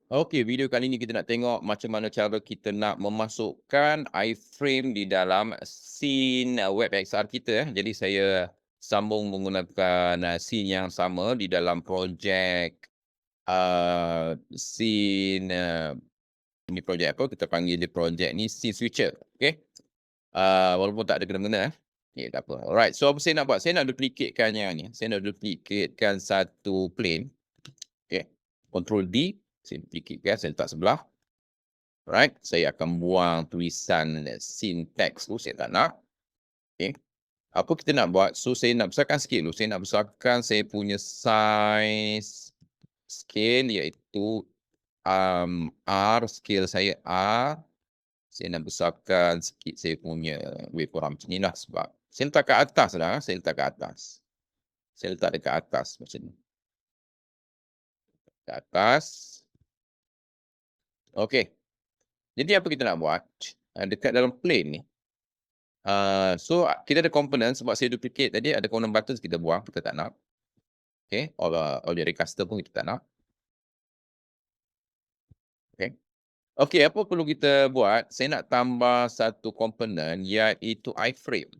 Okey, video kali ni kita nak tengok macam mana cara kita nak memasukkan iframe di dalam scene, WebXR kita. Jadi saya sambung menggunakan, scene yang sama di dalam projek, scene, ini projek apa, kita panggil dia projek ni scene switcher, okey. Walaupun tak ada kena-mengena, okey tak apa. Alright, so apa saya nak buat, saya nak duplicatekan yang ni, saya nak duplicatekan satu plane, okey. Control D, saya duplicatekan, saya letak sebelah. Alright, saya akan buang tulisan syntax tu, saya tak nak. Okay. Apa kita nak buat? So, saya nak besarkan sikit dulu. Saya nak besarkan saya punya size scale iaitu R, scale saya R. Saya nak besarkan sikit saya punya waveform macam ni lah sebab saya letak kat atas lah. Saya letak kat atas. Saya letak dekat atas macam ni. Kat atas. Okay. Jadi apa kita nak buat? Dekat dalam plane ni. So kita ada komponen sebab saya duplicate tadi ada komponen buttons kita buang, kita tak nak. Okay, object recaster pun kita tak nak. Okay. Okay, apa perlu kita buat? Saya nak tambah satu komponen iaitu iframe.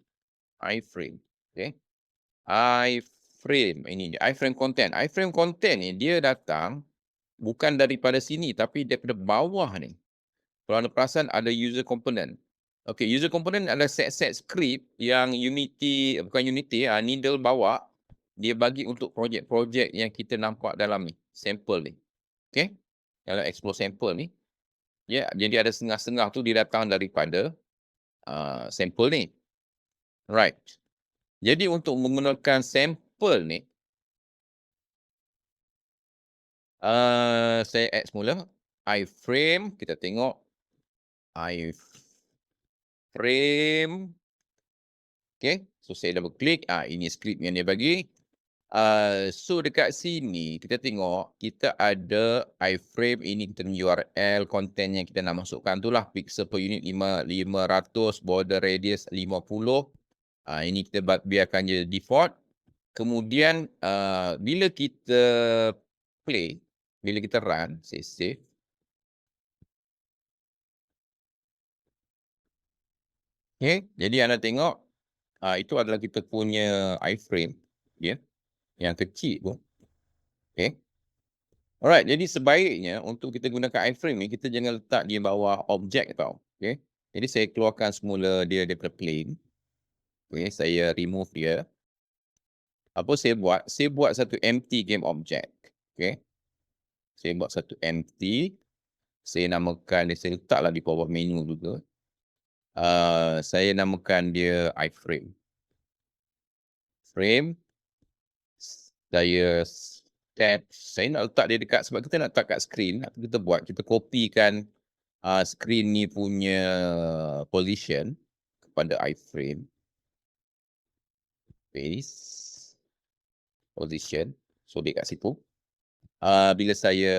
Iframe. Okay. Iframe ini dia, iframe content. Iframe content ni dia datang bukan daripada sini tapi daripada bawah ni. Kalau anda perasan ada user component. Okay, user component adalah set-set script yang bukan Unity, Needle bawa. Dia bagi untuk projek-projek yang kita nampak dalam ni, sampel ni. Okay, dalam explore sampel ni. Ya, jadi ada setengah-setengah tu dia datang daripada sampel ni. Right. Jadi untuk menggunakan sampel ni, saya add semula iframe, kita tengok iframe. Okay, so saya double click, ini script yang dia bagi. So dekat sini kita tengok, kita ada iframe, ini kita URL, content yang kita nak masukkan tu lah, pixel per unit 500, border radius 50. Ini kita biarkan je default. Kemudian, bila kita play, bila kita run, saya save. Okay, jadi anda tengok, itu adalah kita punya iframe, ya, yang kecil pun. Okay. Alright, jadi sebaiknya untuk kita gunakan iframe ni, kita jangan letak di bawah objek tau. Okay. Jadi saya keluarkan semula dia daripada plane. Okay, saya remove dia. Apa saya buat? Saya buat satu empty game object. Okay. Saya buat satu empty. Saya namakan dia, saya letaklah di bawah menu juga. Saya namakan dia iframe. Frame. Saya nak letak dia dekat, sebab kita nak letak kat screen, kita buat, kita copykan screen ni punya position kepada iframe. Paste. Position. So dia kat situ. Bila saya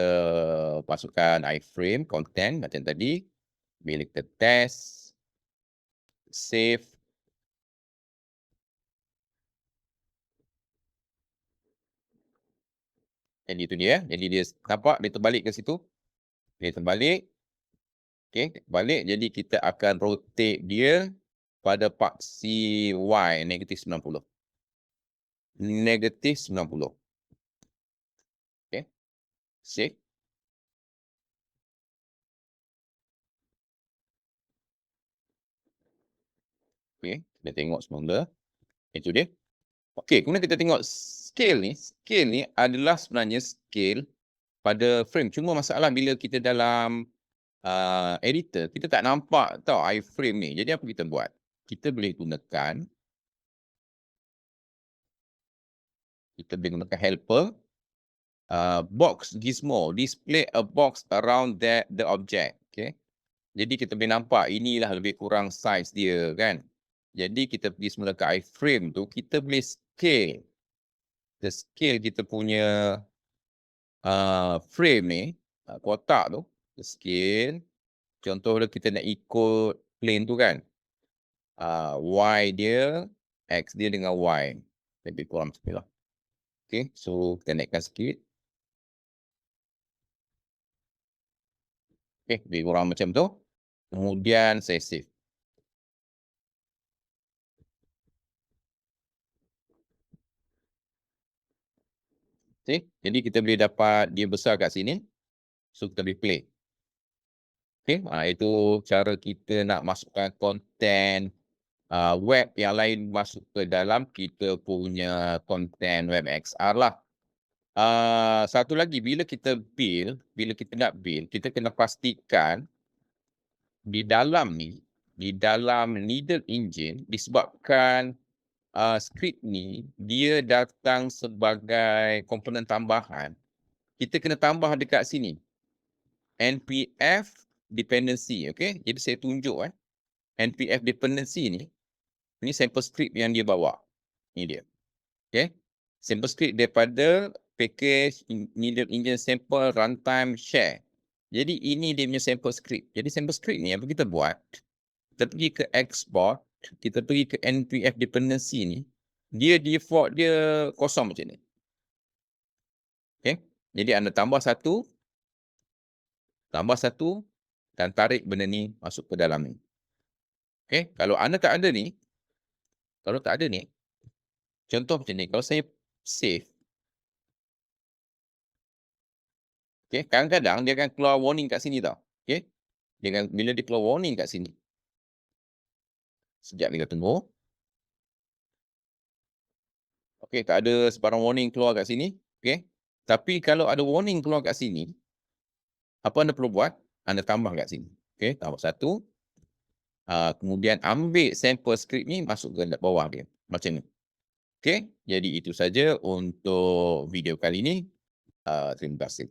masukkan iframe, content macam tadi, bila kita test, save. Jadi itu dia. Jadi dia nampak dia terbalik ke situ. Dia terbalik. Okay, balik. Jadi kita akan rotate dia pada paksi Y negatif 90. Negatif 90. Okay. Save. Okay, kita tengok semula. Itu dia. Okay, kemudian kita tengok scale ni. Scale ni adalah sebenarnya scale pada frame. Cuma masalah bila kita dalam editor, kita tak nampak tau iframe ni. Jadi apa kita buat? Kita boleh gunakan helper. Box gizmo, display a box around the object. Okay. Jadi kita boleh nampak inilah lebih kurang size dia kan. Jadi kita pergi semula ke iframe tu, kita boleh scale. The scale kita punya frame ni, kotak tu, the scale. Contoh kita nak ikut plane tu kan. Y dia, X dia dengan Y. Lebih kurang macam itulah. Okay, so kita naikkan sikit. Okey, lebih kurang macam tu. Kemudian saya save. Okey, jadi kita boleh dapat dia besar kat sini. So, kita boleh play. Okey, itu cara kita nak masukkan konten, web yang lain masuk ke dalam kita punya konten web XR lah. Satu lagi bila kita nak build, kita kena pastikan di dalam ni, di dalam Needle Engine disebabkan, skrip ni dia datang sebagai komponen tambahan, kita kena tambah dekat sini, npf dependency, okey. Jadi saya tunjuk npf dependency ni sampel script yang dia bawa. Ni dia, okey. Sampel script daripada package Needle Engine sample runtime share. Jadi ini dia punya sampel script. Jadi sampel script ni apa kita buat, kita pergi ke export, kita pergi ke npf dependency ni, dia default dia kosong macam ni. Okey. Jadi anda tambah satu dan tarik benda ni masuk ke dalam ni. Okey, kalau anda tak ada ni, contoh macam ni, kalau saya save, okey, kadang-kadang dia akan keluar warning kat sini tau. Okey. Bila dia keluar warning kat sini, sekejap kita tunggu. Okey, tak ada sebarang warning keluar kat sini. Okey. Tapi kalau ada warning keluar kat sini, apa anda perlu buat? Anda tambah kat sini. Okey, tambah satu. Kemudian ambil sampel skrip ni masuk ke bawah dia. Macam ni. Okey, jadi itu saja untuk video kali ini. Terima kasih.